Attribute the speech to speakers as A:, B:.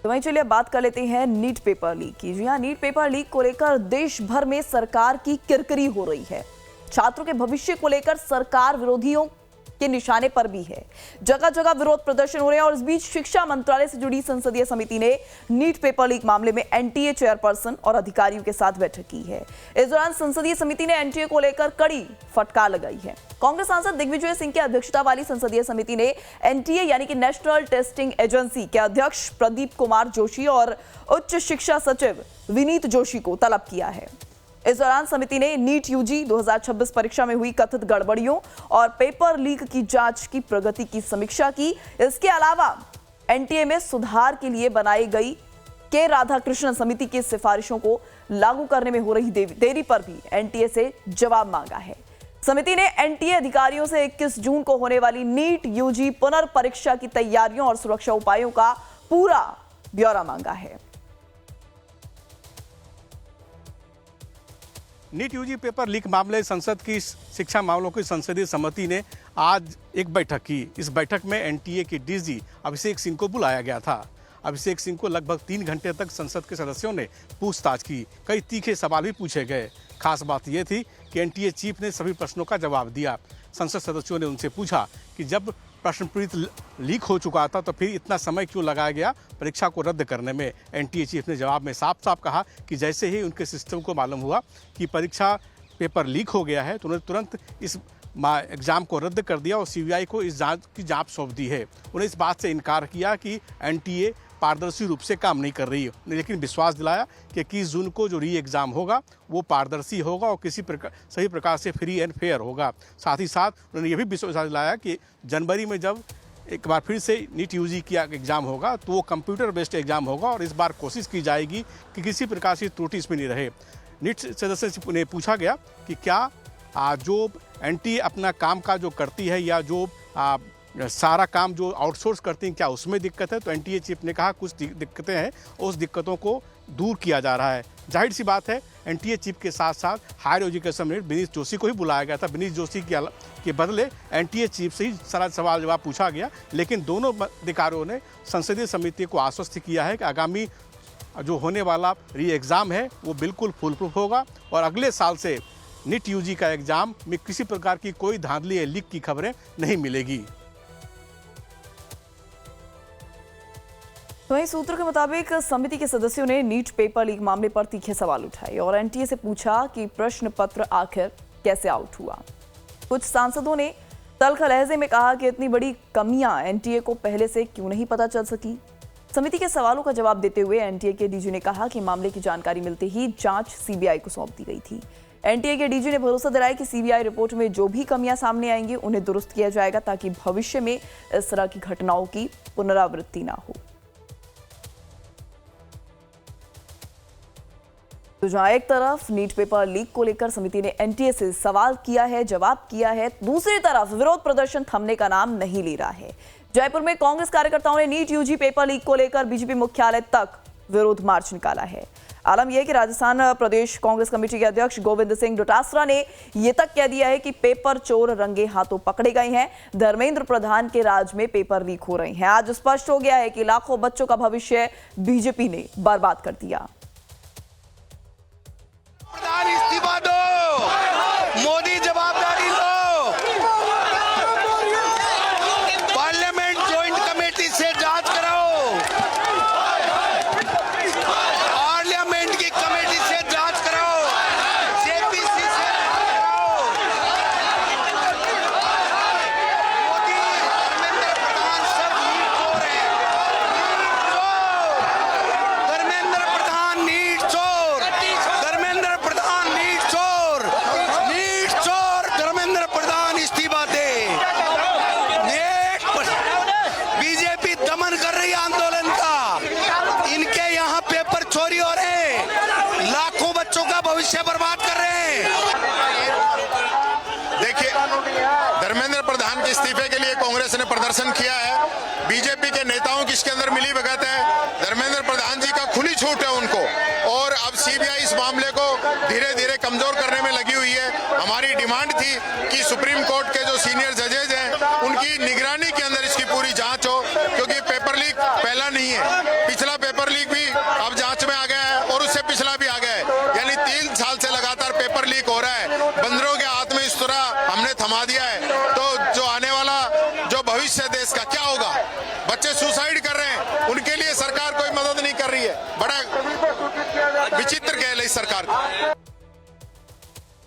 A: तो वहीं चलिए बात कर लेते हैं नीट पेपर लीक की। जी हाँ, नीट पेपर लीक को लेकर देश भर में सरकार की किरकिरी हो रही है। छात्रों के भविष्य को लेकर सरकार विरोधियों के निशाने पर भी है। जगह जगह विरोध प्रदर्शन हो रहे हैं और इस बीच शिक्षा मंत्रालय से जुड़ी संसदीय समिति ने नीट पेपर लीक मामले में एनटीए चेयरपर्सन और अधिकारियों के साथ बैठक की है। इस दौरान संसदीय समिति ने एनटीए को लेकर कड़ी फटकार लगाई है। कांग्रेस सांसद दिग्विजय सिंह की अध्यक्षता वाली संसदीय समिति ने एनटीए यानी कि नेशनल टेस्टिंग एजेंसी के अध्यक्ष प्रदीप कुमार जोशी और उच्च शिक्षा सचिव विनीत जोशी को तलब किया है। इस दौरान समिति ने नीट यूजी 2026 परीक्षा में हुई कथित गड़बड़ियों और पेपर लीक की जांच की प्रगति की समीक्षा की। इसके अलावा एनटीए में सुधार के लिए बनाई गई के राधाकृष्णन समिति की सिफारिशों को लागू करने में हो रही देरी पर भी एनटीए से जवाब मांगा है। समिति ने एनटीए अधिकारियों से 21 जून को होने वाली नीट यूजी पुनर्परीक्षा की तैयारियों और सुरक्षा उपायों का पूरा ब्यौरा मांगा है।
B: नीट यूजी पेपर लीक मामले संसद की शिक्षा मामलों की संसदीय समिति ने आज एक बैठक की। इस बैठक में एनटीए के डीजी अभिषेक सिंह को बुलाया गया था। अभिषेक सिंह को लगभग 3 घंटे तक संसद के सदस्यों ने पूछताछ की। कई तीखे सवाल भी पूछे गए। खास बात यह थी कि एनटीए चीफ ने सभी प्रश्नों का जवाब दिया। संसद सदस्यों ने उनसे पूछा कि जब प्रश्न पत्र लीक हो चुका था तो फिर इतना समय क्यों लगाया गया परीक्षा को रद्द करने में। एनटीए चीफ ने जवाब में साफ साफ कहा कि जैसे ही उनके सिस्टम को मालूम हुआ कि परीक्षा पेपर लीक हो गया है तो उन्होंने तुरंत इस एग्ज़ाम को रद्द कर दिया और सीबीआई को इस जांच सौंप दी है। उन्हें इस बात से इनकार किया कि एनटीए पारदर्शी रूप से काम नहीं कर रही है, लेकिन विश्वास दिलाया कि 21 जून को जो री एग्ज़ाम होगा वो पारदर्शी होगा और सही प्रकार से फ्री एंड फेयर होगा। साथ ही साथ उन्होंने ये भी विश्वास दिलाया कि जनवरी में जब एक बार फिर से नीट यूजी का एग्ज़ाम होगा तो वो कंप्यूटर बेस्ड एग्ज़ाम होगा और इस बार कोशिश की जाएगी कि किसी प्रकार की त्रुटि इसमें नहीं रहे। नीट सदस्य से उन्हें पूछा गया कि क्या जो एनटीए अपना काम का जो करती है या जो सारा काम जो आउटसोर्स करती हैं क्या उसमें दिक्कत है, तो एनटीए चीफ ने कहा कुछ दिक्कतें हैं, उस दिक्कतों को दूर किया जा रहा है। जाहिर सी बात है एनटीए चीफ के साथ साथ higher education minister Vineet Joshi को ही बुलाया गया था। विनीत जोशी के बदले एनटीए चीफ से ही सारा सवाल जवाब पूछा गया, लेकिन दोनों अधिकारियों ने संसदीय समिति को आश्वस्त किया है कि आगामी जो होने वाला री एग्ज़ाम है वो बिल्कुल फुल प्रूफ होगा और अगले साल से नीट यूजी का एग्ज़ाम में किसी प्रकार की कोई धांधली या लीक की खबरें नहीं मिलेगी।
A: वहीं सूत्रों के मुताबिक समिति के सदस्यों ने नीट पेपर लीक मामले पर तीखे सवाल उठाए और एनटीए से पूछा कि प्रश्न पत्र आखिर कैसे आउट हुआ। कुछ सांसदों ने तल्ख लहजे में कहा कि इतनी बड़ी कमियां एनटीए को पहले से क्यों नहीं पता चल सकी। समिति के सवालों का जवाब देते हुए एनटीए के डीजी ने कहा कि मामले की जानकारी मिलते ही जांच सीबीआई को सौंप दी गई थी। एनटीए के डीजी ने भरोसा दिलाया कि सीबीआई रिपोर्ट में जो भी कमियां सामने आएंगी उन्हें दुरुस्त किया जाएगा ताकि भविष्य में इस तरह की घटनाओं की पुनरावृत्ति ना हो। तो जहां एक तरफ नीट पेपर लीक को लेकर समिति ने एनटीए से सवाल किया है, जवाब किया है, दूसरी तरफ विरोध प्रदर्शन थमने का नाम नहीं ले रहा है। जयपुर में कांग्रेस कार्यकर्ताओं ने नीट यूजी पेपर लीक को लेकर बीजेपी मुख्यालय तक विरोध मार्च निकाला है। आलम यह कि राजस्थान प्रदेश कांग्रेस कमेटी के अध्यक्ष गोविंद सिंह डोटासरा ने यह तक कह दिया है कि पेपर चोर रंगे हाथों पकड़े गए हैं। धर्मेंद्र प्रधान के राज में पेपर लीक हो रहे हैं। आज स्पष्ट हो गया है कि लाखों बच्चों का भविष्य बीजेपी ने बर्बाद कर दिया।
C: इस्तीफा दो, मोदी जवाबदारी लो, पार्लियामेंट ज्वाइंट कमेटी से जांच कराओ, पार्लियामेंट की कमेटी से जांच कराओ, जेपीसी से कराओ। मोदी धर्मेंद्र प्रधान सब नीट चोर है, धर्मेंद्र प्रधान नीट चोर, धर्मेंद्र प्रधान नीट चोर, नीट चोर, धर्मेंद्र प्रधान इस्तीफा दे। बीजेपी दमन कर रही है आंदोलन का, इनके यहाँ पेपर चोरी हो रहे हैं, लाखों बच्चों का भविष्य बर्बाद कर रहे हैं।
D: देखिए, धर्मेंद्र प्रधान के इस्तीफे के लिए कांग्रेस ने प्रदर्शन किया है। बीजेपी के नेताओं की इसके अंदर मिली भगत है। धर्मेंद्र प्रधान जी का खुली छूट है उनको, और अब सीबीआई इस मामले को धीरे धीरे कमजोर करने में लगी हुई है। हमारी डिमांड थी कि सुप्रीम कोर्ट के जो सीनियर जजेज हैं उनकी निगरानी के अंदर इसकी पूरी जांच हो, क्योंकि पेपर लीक पहला नहीं है। पिछला पेपर लीक हो रहा है, बंदरों के हाथ में इस तरह हमने थमा दिया है, तो जो आने वाला जो भविष्य है देश का क्या होगा? बच्चे सुसाइड कर रहे हैं, उनके लिए सरकार कोई मदद नहीं कर रही है। बड़ा विचित्र खेल है इस सरकार का।